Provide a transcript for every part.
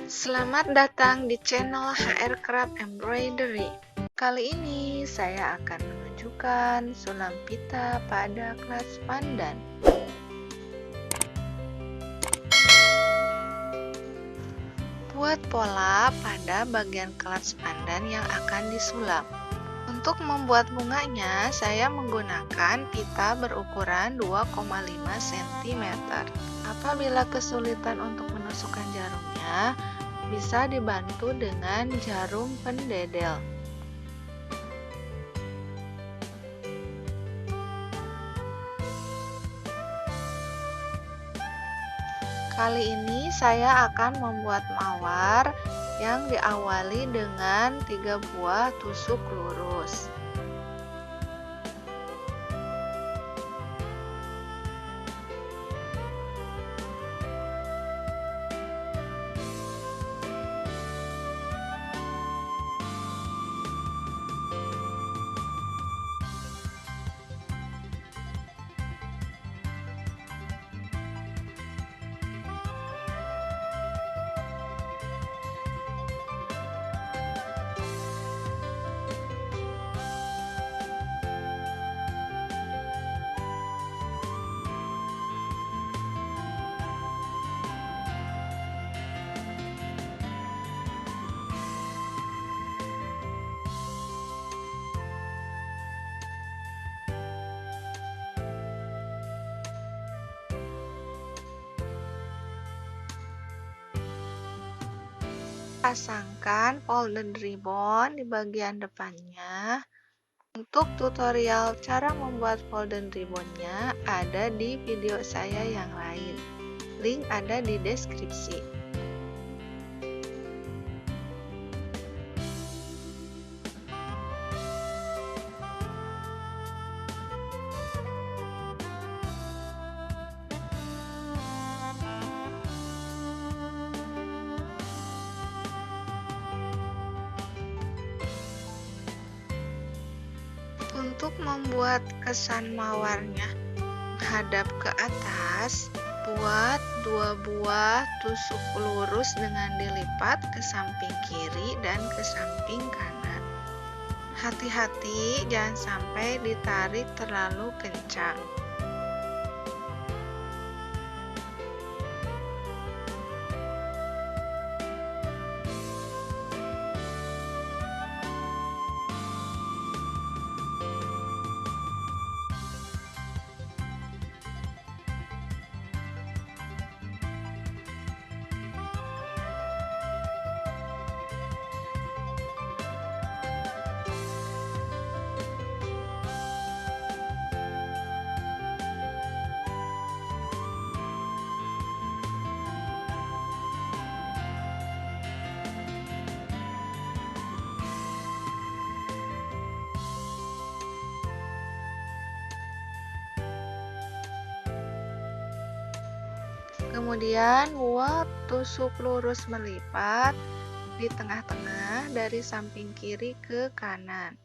Selamat datang di channel HR Craft Embroidery. Kali ini saya akan menunjukkan sulam pita pada kelas pandan. Buat pola pada bagian kelas pandan yang akan disulam. Untuk membuat bunganya, saya menggunakan pita berukuran 2,5 cm. Apabila kesulitan untuk menusukkan jarumnya, bisa dibantu dengan jarum pendedel. Kali ini saya akan membuat mawar yang diawali dengan 3 buah tusuk lurus. Pasangkan folded ribbon di bagian depannya. Untuk tutorial cara membuat folded ribbonnya ada di video saya yang lain. Link ada di deskripsi. Untuk membuat kesan mawarnya menghadap ke atas, buat 2 buah tusuk lurus dengan dilipat ke samping kiri dan ke samping kanan. Hati-hati jangan sampai ditarik terlalu kencang. Kemudian buat tusuk lurus melipat di tengah-tengah dari samping kiri ke kanan.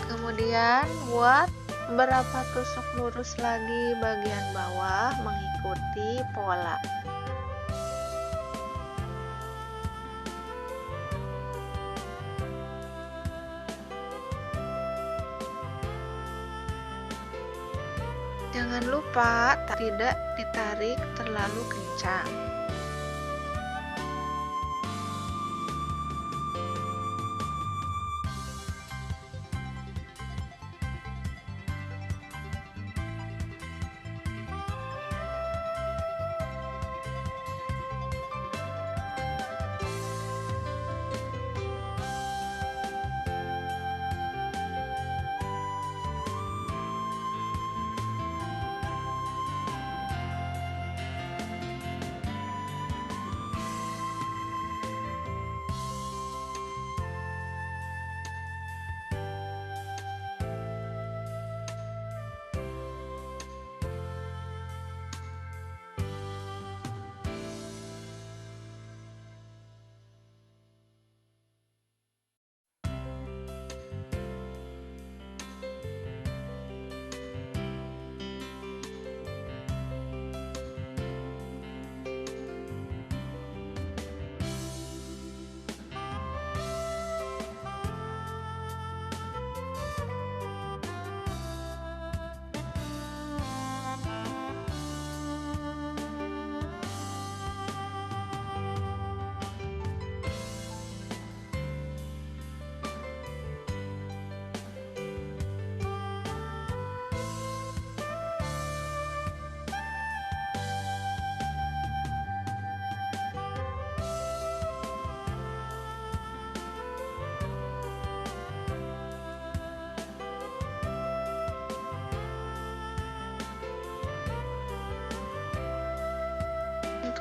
Kemudian buat beberapa tusuk lurus lagi bagian bawah mengikuti pola. Jangan lupa tidak ditarik terlalu kencang.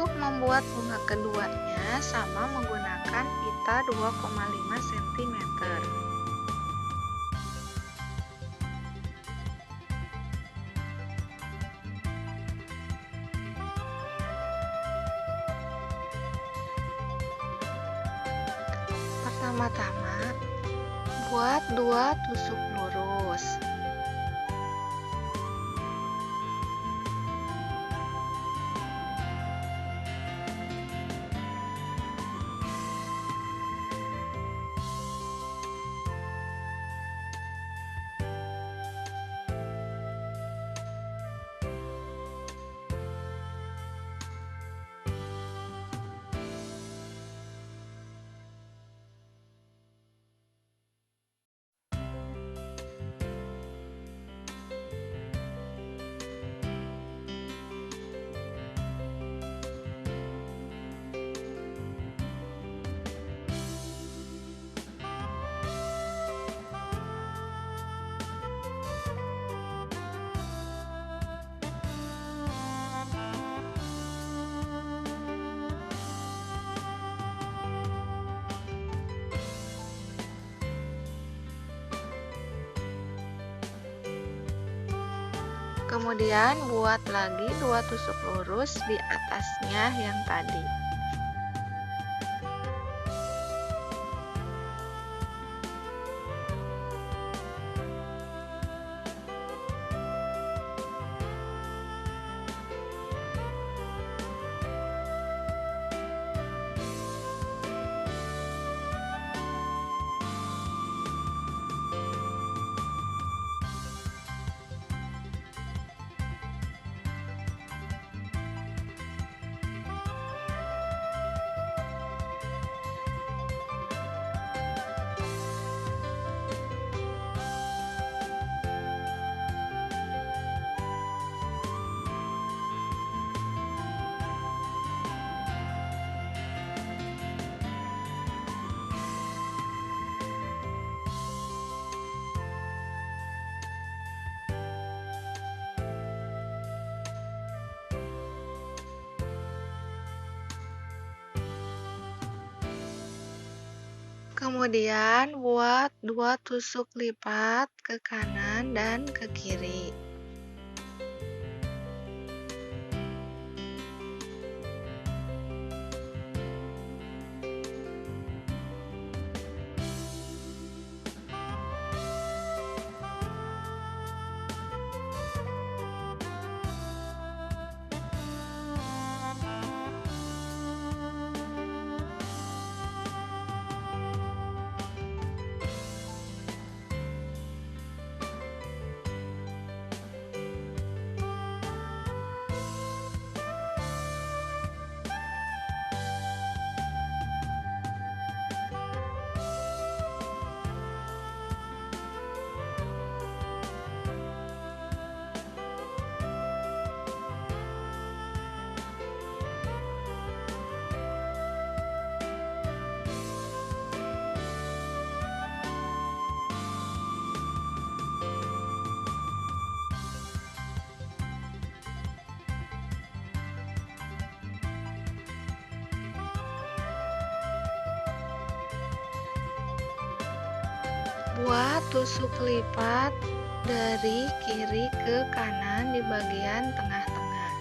Untuk membuat bunga keduanya sama menggunakan pita 2,5 cm. Pertama-tama, buat 2 tusuk lurus. Kemudian buat lagi 2 tusuk lurus di atasnya yang tadi. Kemudian buat 2 tusuk lipat ke kanan dan ke kiri. Buat tusuk lipat dari kiri ke kanan di bagian tengah-tengah.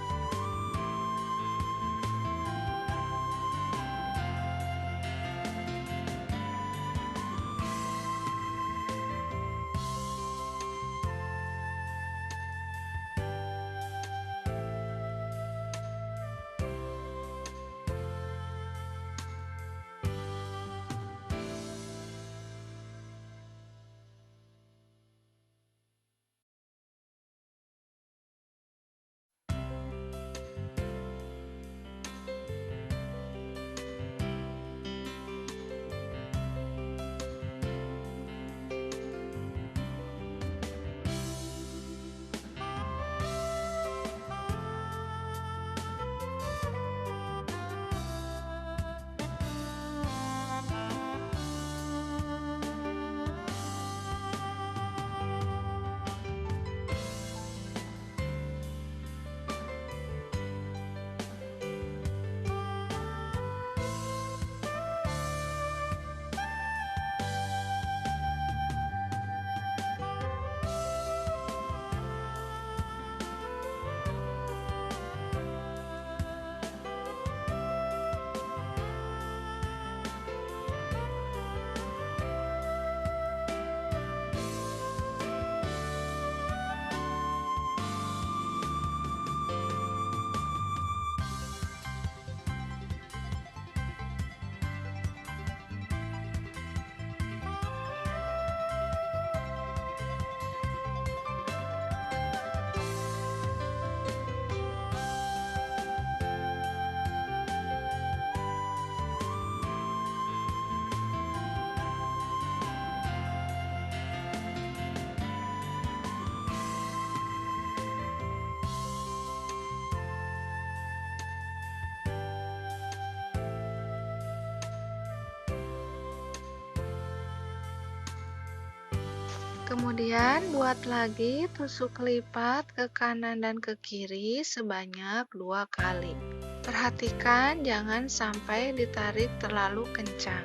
Kemudian buat lagi tusuk lipat ke kanan dan ke kiri sebanyak 2 kali. Perhatikan jangan sampai ditarik terlalu kencang.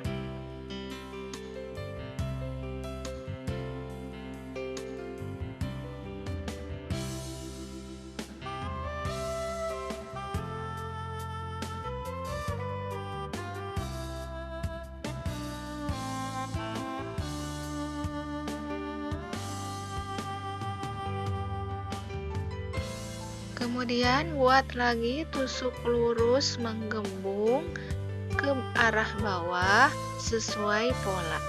Kemudian buat lagi tusuk lurus menggembung ke arah bawah sesuai pola.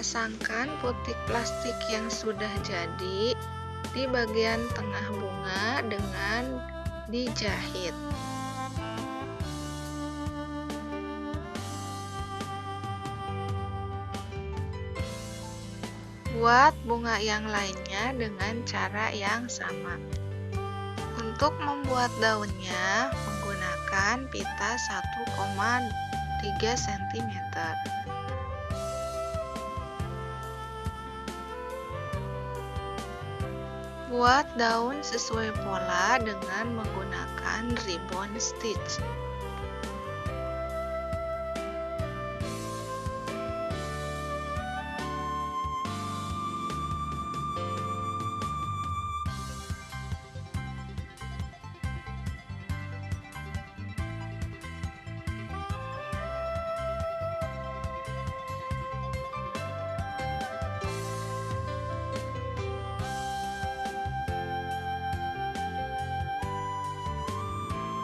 Pasangkan putik plastik yang sudah jadi di bagian tengah bunga dengan dijahit. Buat bunga yang lainnya dengan cara yang sama. Untuk membuat daunnya menggunakan pita 1,3 cm. Buat daun sesuai pola dengan menggunakan ribbon stitch.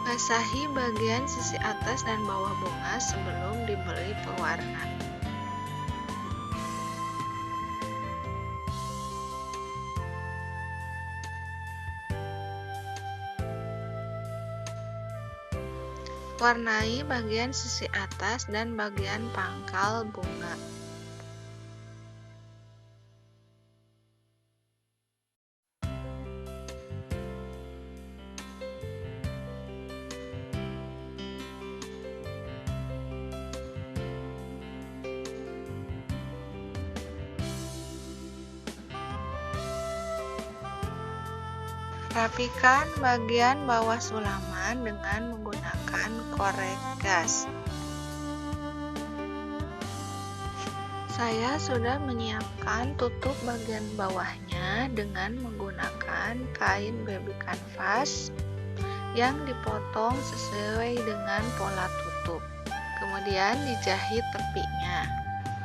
Basahi bagian sisi atas dan bawah bunga sebelum diberi pewarna. Warnai bagian sisi atas dan bagian pangkal bunga. Rapikan bagian bawah sulaman dengan menggunakan korek gas. Saya sudah menyiapkan tutup bagian bawahnya dengan menggunakan kain baby canvas yang dipotong sesuai dengan pola tutup. Kemudian dijahit tepinya.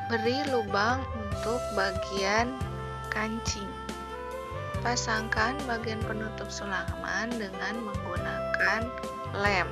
Beri lubang untuk bagian kancing. Pasangkan bagian penutup sulaman dengan menggunakan lem.